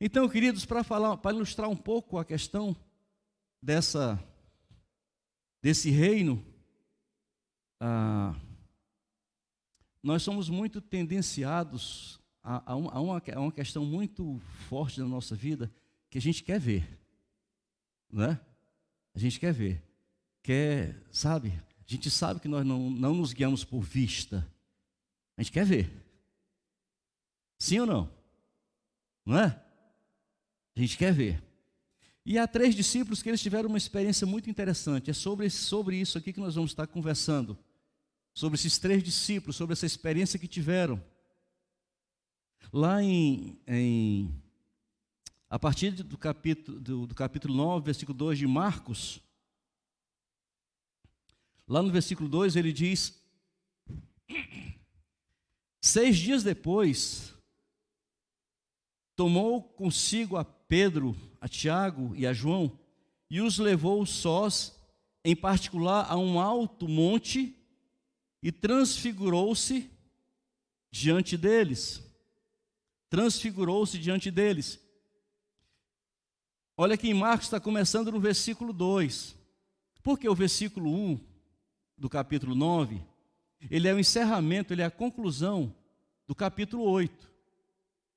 Então, queridos, para ilustrar um pouco a questão desse reino, nós somos muito tendenciados a uma questão muito forte na nossa vida, que a gente quer ver, né? A gente quer ver, sabe? A gente sabe que nós não nos guiamos por vista, a gente quer ver, sim ou não? Não é? A gente quer ver. E há 3 discípulos que eles tiveram uma experiência muito interessante. É sobre isso aqui que nós vamos estar conversando. Sobre esses 3 discípulos, sobre essa experiência que tiveram. Lá a partir do capítulo 9, versículo 2 de Marcos, lá no versículo 2 ele diz: 6 dias depois, tomou consigo a Pedro, a Tiago e a João, e os levou sós, em particular, a um alto monte, e transfigurou-se diante deles. Transfigurou-se diante deles. Olha aqui em Marcos, está começando no versículo 2. Porque o versículo 1 do capítulo 9, ele é o encerramento, ele é a conclusão do capítulo 8.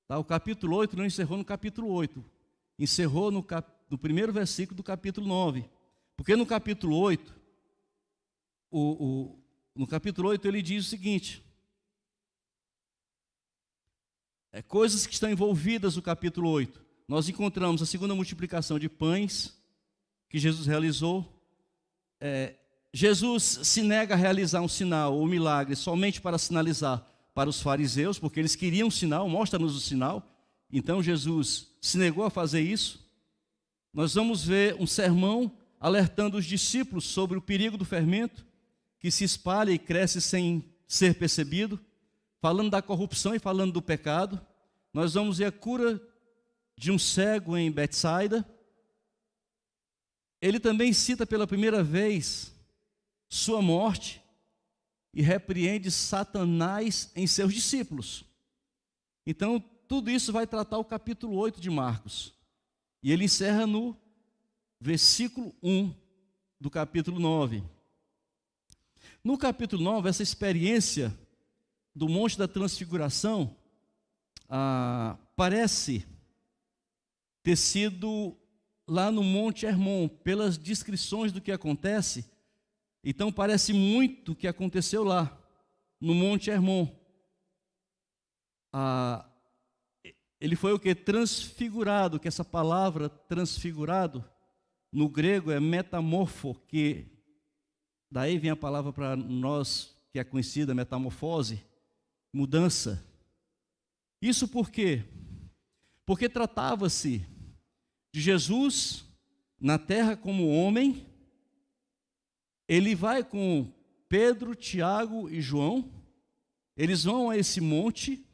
Tá? O capítulo 8 não encerrou no capítulo 8. Encerrou no primeiro versículo do capítulo 9. Porque no capítulo 8, no capítulo 8 ele diz o seguinte: coisas que estão envolvidas no capítulo 8. Nós encontramos a segunda multiplicação de pães que Jesus realizou. Jesus se nega a realizar um sinal ou milagre somente para sinalizar para os fariseus, porque eles queriam um sinal, mostra-nos o sinal. Então Jesus se negou a fazer isso. Nós vamos ver um sermão alertando os discípulos sobre o perigo do fermento, que se espalha e cresce sem ser percebido, falando da corrupção e falando do pecado. Nós vamos ver a cura de um cego em Betsaida. Ele também cita pela primeira vez sua morte e repreende Satanás em seus discípulos. Então, tudo isso vai tratar o capítulo 8 de Marcos. E ele encerra no versículo 1 do capítulo 9. No capítulo 9, essa experiência do Monte da Transfiguração parece ter sido lá no Monte Hermon, pelas descrições do que acontece. Então parece muito o que aconteceu lá, no Monte Hermon. Ele foi o que? Transfigurado, que essa palavra transfigurado, no grego é metamorfo, que daí vem a palavra para nós, que é conhecida, metamorfose, mudança. Isso por quê? Porque tratava-se de Jesus na terra como homem. Ele vai com Pedro, Tiago e João. Eles vão a esse monte.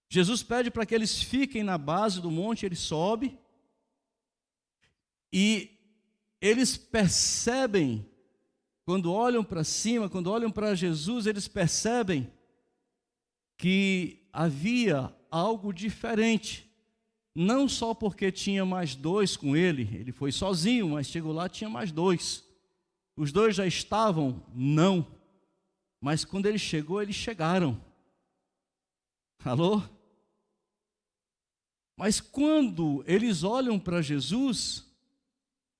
Jesus pede para que eles fiquem na base do monte, ele sobe. E eles percebem, quando olham para cima, quando olham para Jesus, eles percebem que havia algo diferente. Não só porque tinha mais 2 com ele foi sozinho, mas chegou lá, tinha mais 2. Os 2 já estavam? Não. Mas quando ele chegou, eles chegaram. Alô? Mas quando eles olham para Jesus,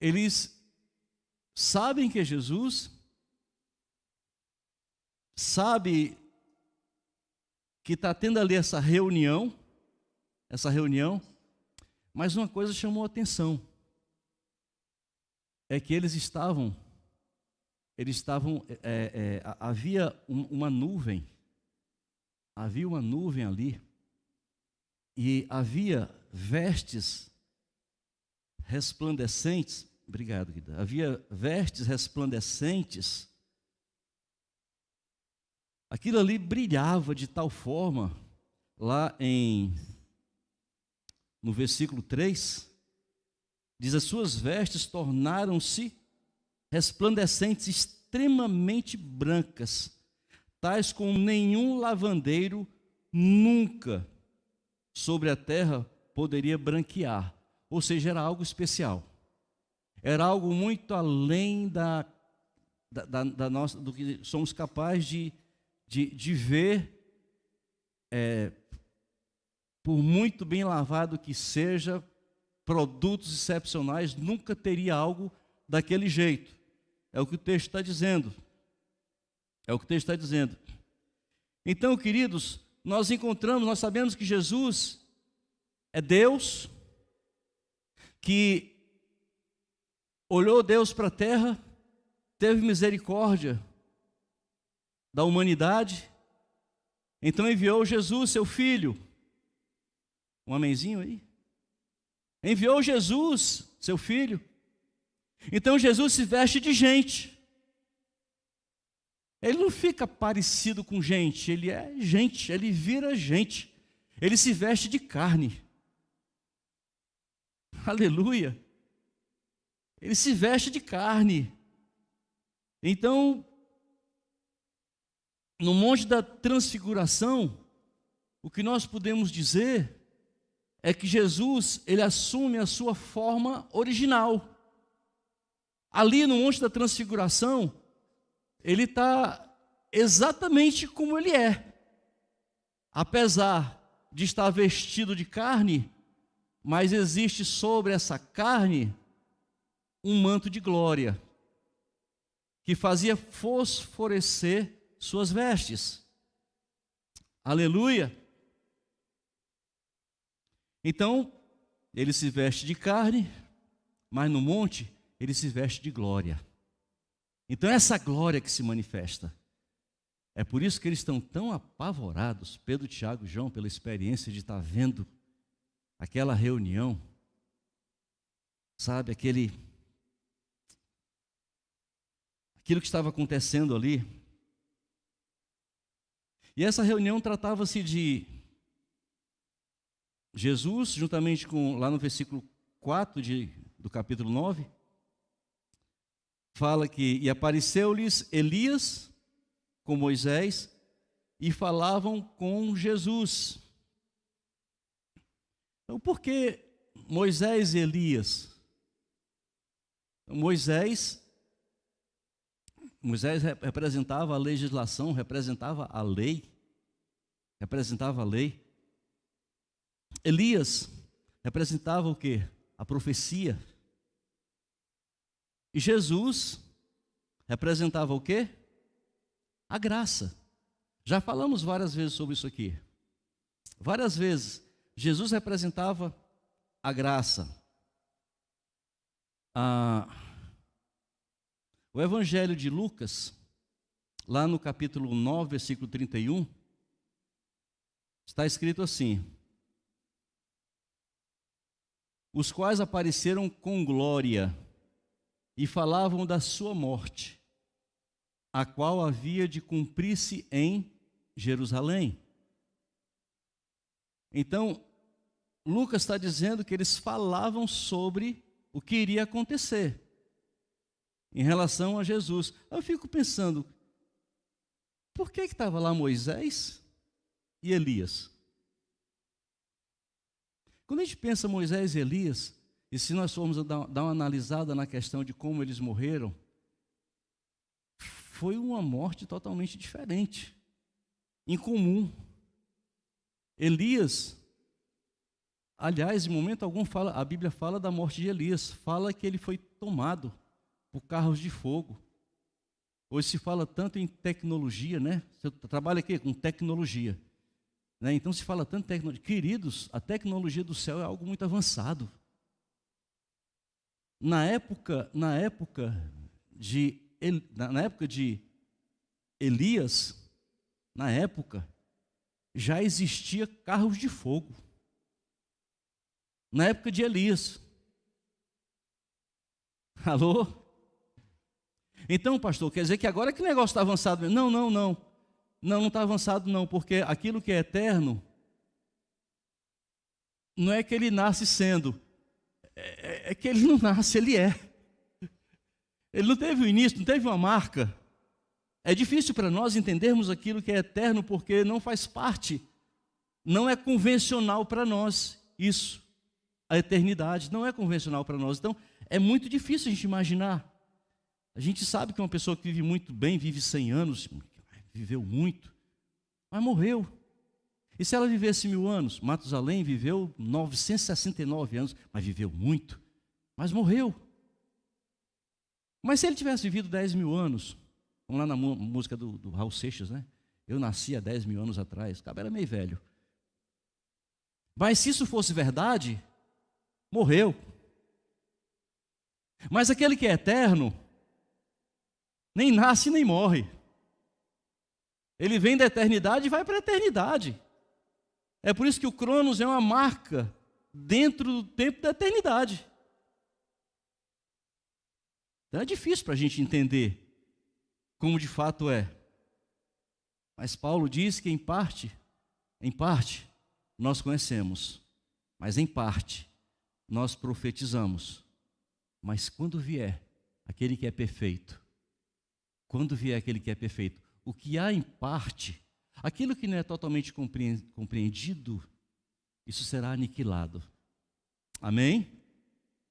eles sabem que é Jesus, sabe que está tendo ali essa reunião, mas uma coisa chamou a atenção, é que havia uma nuvem ali, e havia vestes resplandecentes. Obrigado, Guida. Havia vestes resplandecentes. Aquilo ali brilhava de tal forma, lá no versículo 3, diz: as suas vestes tornaram-se resplandecentes, extremamente brancas, tais como nenhum lavandeiro nunca sobre a terra poderia branquear, ou seja, era algo especial. Era algo muito além da nossa, do que somos capazes de ver, por muito bem lavado que seja, produtos excepcionais, nunca teria algo daquele jeito. É o que o texto está dizendo. É o que o texto está dizendo. Então, queridos, nós sabemos que Jesus é Deus, que olhou Deus para a terra, teve misericórdia da humanidade, então enviou Jesus, seu Filho. Um amenzinho aí? Enviou Jesus, seu Filho. Então Jesus se veste de gente. Ele não fica parecido com gente, ele é gente, ele vira gente. Ele se veste de carne. Aleluia. Ele se veste de carne. Então, no Monte da Transfiguração, o que nós podemos dizer é que Jesus, ele assume a sua forma original. Ali no Monte da Transfiguração, ele está exatamente como ele é. Apesar de estar vestido de carne, mas existe sobre essa carne um manto de glória, que fazia fosforecer suas vestes. Aleluia! Então, ele se veste de carne, mas no monte ele se veste de glória. Então, essa glória que se manifesta. É por isso que eles estão tão apavorados, Pedro, Tiago e João, pela experiência de estar vendo aquela reunião, sabe, aquilo que estava acontecendo ali. E essa reunião tratava-se de Jesus, juntamente com, lá no versículo 4 do capítulo 9, fala que, e apareceu-lhes Elias com Moisés, e falavam com Jesus. Então, por que Moisés e Elias? Moisés representava a legislação, representava a lei. Elias representava o quê? A profecia. E Jesus representava o quê? A graça. Já falamos várias vezes sobre isso aqui. Várias vezes. Jesus representava a graça. O Evangelho de Lucas, lá no capítulo 9, versículo 31, está escrito assim: os quais apareceram com glória e falavam da sua morte, a qual havia de cumprir-se em Jerusalém. Então, Lucas está dizendo que eles falavam sobre o que iria acontecer em relação a Jesus. Eu fico pensando, por que estava lá Moisés e Elias? Quando a gente pensa Moisés e Elias, e se nós formos dar uma analisada na questão de como eles morreram, foi uma morte totalmente diferente, incomum. Elias, aliás, em momento algum a Bíblia fala da morte de Elias, fala que ele foi tomado por carros de fogo. Hoje se fala tanto em tecnologia, né? Você trabalha aqui com tecnologia, né? Então se fala tanto em tecnologia. Queridos, a tecnologia do céu é algo muito avançado. Na época de Elias, já existia carros de fogo. Na época de Elias. Alô? Então, pastor, quer dizer que agora que o negócio está avançado? Não está avançado não, porque aquilo que é eterno, não é que ele nasce sendo, é que ele não nasce, ele é. Ele não teve um início, não teve uma marca. É difícil para nós entendermos aquilo que é eterno, porque não faz parte, não é convencional para nós isso. a eternidade. Não é convencional para nós. Então, é muito difícil a gente imaginar. A gente sabe que uma pessoa que vive muito bem, vive 100 anos, viveu muito, mas morreu. E se ela vivesse 1000 anos? Matusalém viveu 969 anos, mas viveu muito, mas morreu. Mas se ele tivesse vivido 10.000 anos, vamos lá na música do Raul Seixas, né? Eu nasci há 10.000 anos atrás, o cara era meio velho. Mas se isso fosse verdade, morreu. Mas aquele que é eterno, nem nasce nem morre. Ele vem da eternidade e vai para a eternidade. É por isso que o Cronos é uma marca dentro do tempo da eternidade. Então é difícil para a gente entender como de fato é. Mas Paulo diz que em parte, nós conhecemos, mas em parte, nós profetizamos. Mas quando vier aquele que é perfeito, o que há em parte, aquilo que não é totalmente compreendido, isso será aniquilado. Amém?